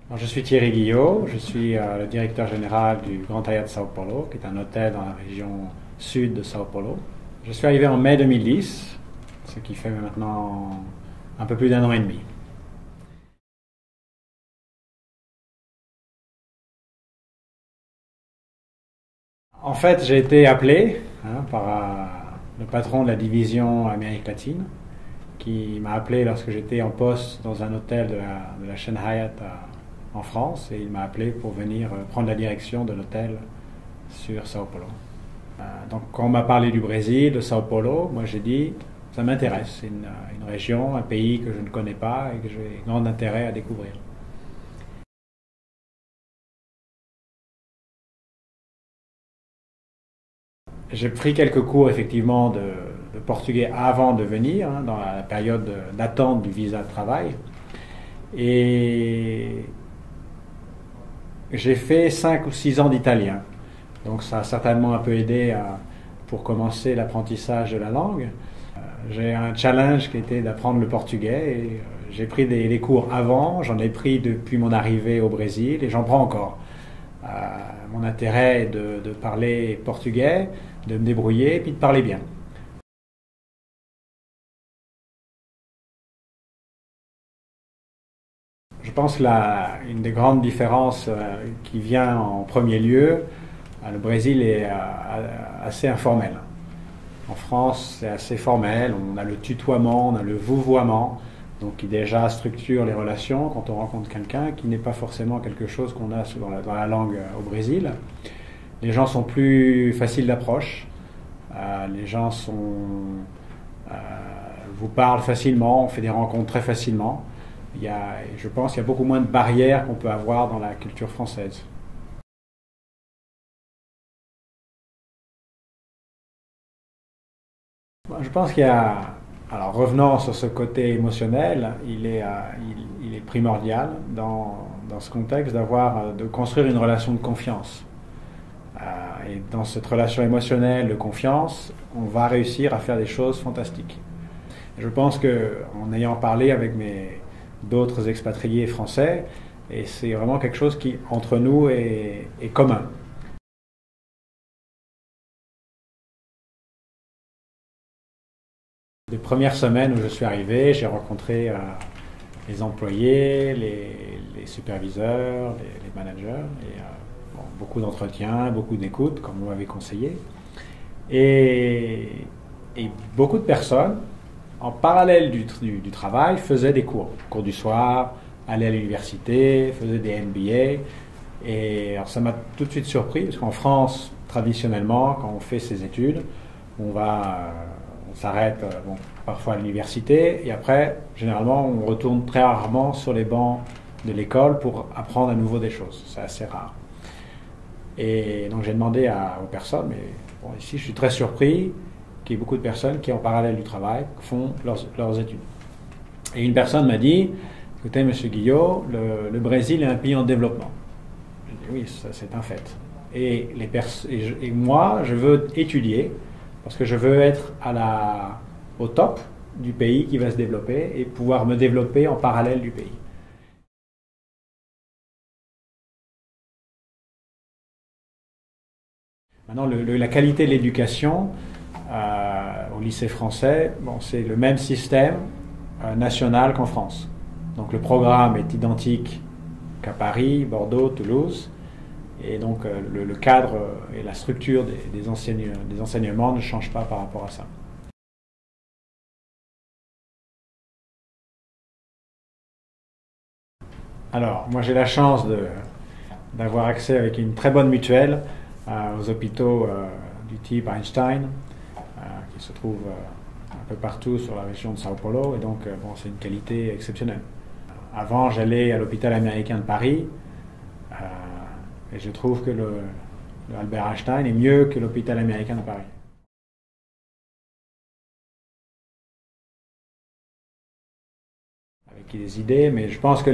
Alors, je suis Thierry Guillot, je suis le directeur général du Grand Hyatt Sao Paulo, qui est un hôtel dans la région sud de Sao Paulo. Je suis arrivé en mai 2010, ce qui fait maintenant un peu plus d'un an et demi. En fait, j'ai été appelé par le patron de la division Amérique latine, qui m'a appelé lorsque j'étais en poste dans un hôtel de la chaîne Hyatt en France, et il m'a appelé pour venir prendre la direction de l'hôtel sur Sao Paulo. Donc quand on m'a parlé du Brésil, de Sao Paulo, moi j'ai dit ça m'intéresse, c'est une région, un pays que je ne connais pas et que j'ai grand intérêt à découvrir. J'ai pris quelques cours effectivement de portugais avant de venir, dans la période d'attente du visa de travail. Et j'ai fait 5 ou 6 ans d'italien. Donc ça a certainement un peu aidé pour commencer l'apprentissage de la langue. J'ai un challenge qui était d'apprendre le portugais et j'ai pris des cours avant, j'en ai pris depuis mon arrivée au Brésil et j'en prends encore. Mon intérêt est de parler portugais, de me débrouiller et puis de parler bien. Je pense que une des grandes différences qui vient en premier lieu, le Brésil est assez informel. En France, c'est assez formel. On a le tutoiement, on a le vouvoiement, donc qui déjà structure les relations quand on rencontre quelqu'un, qui n'est pas forcément quelque chose qu'on a dans la langue au Brésil. Les gens sont plus faciles d'approche. Les gens euh, vous parlent facilement, on fait des rencontres très facilement. Je pense qu'il y a beaucoup moins de barrières qu'on peut avoir dans la culture française. Je pense qu'il y a, alors revenant sur ce côté émotionnel, il est primordial dans ce contexte de construire une relation de confiance. Et dans cette relation émotionnelle de confiance, on va réussir à faire des choses fantastiques. Je pense qu'en ayant parlé avec d'autres expatriés français, et c'est vraiment quelque chose qui, entre nous, est commun. Les premières semaines où je suis arrivé, j'ai rencontré les employés, les superviseurs, les managers, et beaucoup d'entretiens, beaucoup d'écoute, comme vous m'avez conseillé. Et, et beaucoup de personnes, en parallèle du travail, faisaient des cours du soir, allaient à l'université, faisaient des MBA. Et alors ça m'a tout de suite surpris, parce qu'en France, traditionnellement, quand on fait ses études, on s'arrête parfois à l'université, et après, généralement, on retourne très rarement sur les bancs de l'école pour apprendre à nouveau des choses. C'est assez rare. Et donc j'ai demandé aux personnes, mais bon, ici je suis très surpris qu'il y ait beaucoup de personnes qui, en parallèle du travail, font leurs études. Et une personne m'a dit, écoutez, Monsieur Guillot, le Brésil est un pays en développement. J'ai dit, oui, ça, c'est un fait. Et moi, je veux étudier, parce que je veux être au top du pays qui va se développer et pouvoir me développer en parallèle du pays. Maintenant, la qualité de l'éducation au lycée français, c'est le même système national qu'en France. Donc le programme est identique qu'à Paris, Bordeaux, Toulouse. Et donc le cadre et la structure des enseignements ne changent pas par rapport à ça. Alors, moi j'ai la chance d'avoir accès avec une très bonne mutuelle aux hôpitaux du type Einstein, qui se trouvent un peu partout sur la région de Sao Paulo, et donc c'est une qualité exceptionnelle. Avant, j'allais à l'hôpital américain de Paris, et je trouve que le Albert Einstein est mieux que l'hôpital américain de Paris. Avec des idées, mais je pense que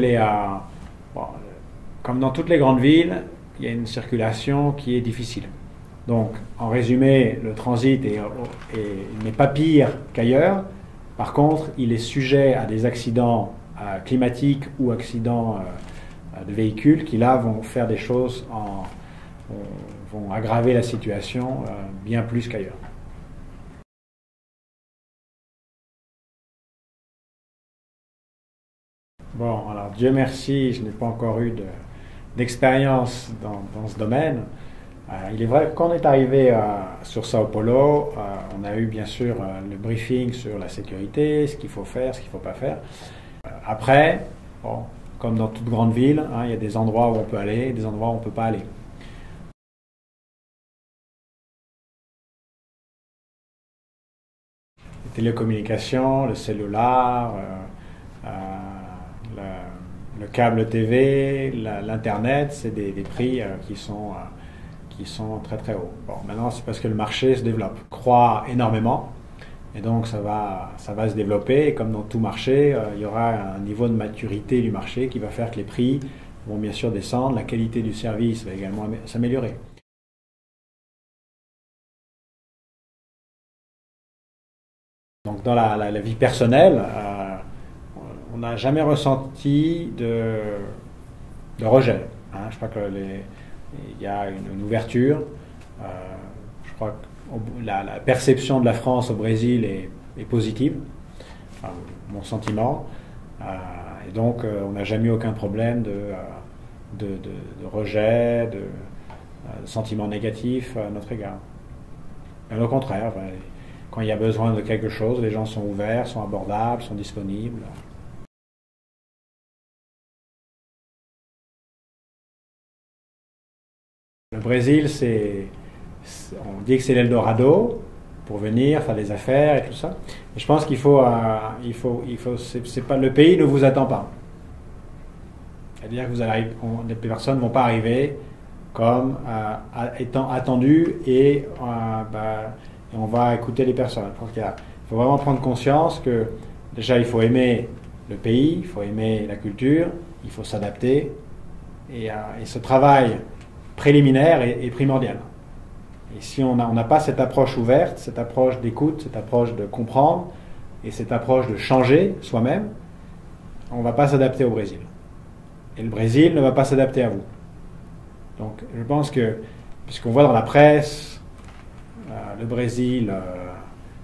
comme dans toutes les grandes villes, il y a une circulation qui est difficile. Donc, en résumé, le transit n'est pas pire qu'ailleurs. Par contre, il est sujet à des accidents climatiques ou accidents de véhicules qui là vont faire des choses, vont aggraver la situation bien plus qu'ailleurs. Bon, alors Dieu merci, je n'ai pas encore eu d'expérience dans ce domaine. Il est vrai que quand on est arrivé sur Sao Paulo, on a eu bien sûr le briefing sur la sécurité, ce qu'il faut faire, ce qu'il ne faut pas faire. Après, bon, comme dans toute grande ville, hein, il y a des endroits où on peut aller et des endroits où on ne peut pas aller. Les télécommunications, le cellulaire, le câble TV, l'Internet, c'est des prix qui sont très très hauts. Bon, maintenant, c'est parce que le marché se développe, croît énormément, et donc ça va se développer. Et comme dans tout marché, il y aura un niveau de maturité du marché qui va faire que les prix vont bien sûr descendre, la qualité du service va également s'améliorer. Donc dans la vie personnelle, on n'a jamais ressenti de rejet. Hein. Je crois il y a une ouverture. Je crois que la perception de la France au Brésil est positive, enfin, mon sentiment. Et donc on n'a jamais eu aucun problème de rejet, de sentiments négatifs à notre égard. Mais au contraire, quand il y a besoin de quelque chose, les gens sont ouverts, sont abordables, sont disponibles. Le Brésil, on dit que c'est l'Eldorado pour venir faire des affaires et tout ça. Et je pense c'est pas, le pays ne vous attend pas. C'est-à-dire que les personnes ne vont pas arriver comme étant attendues et on va écouter les personnes. Je pense qu'il faut vraiment prendre conscience que déjà il faut aimer le pays, il faut aimer la culture, il faut s'adapter et ce travail préliminaire est primordial. Et si on n'a pas cette approche ouverte, cette approche d'écoute, cette approche de comprendre et cette approche de changer soi-même, on ne va pas s'adapter au Brésil. Et le Brésil ne va pas s'adapter à vous. Donc je pense que, puisqu'on voit dans la presse, le Brésil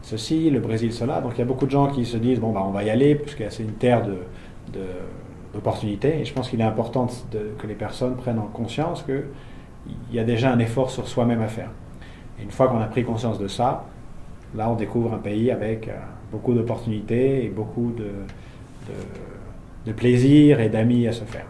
ceci, le Brésil cela, donc il y a beaucoup de gens qui se disent bon on va y aller puisque c'est une terre d'opportunités. Et je pense qu'il est important que les personnes prennent en conscience qu'il y a déjà un effort sur soi-même à faire. Et une fois qu'on a pris conscience de ça, là on découvre un pays avec beaucoup d'opportunités et beaucoup de plaisir et d'amis à se faire.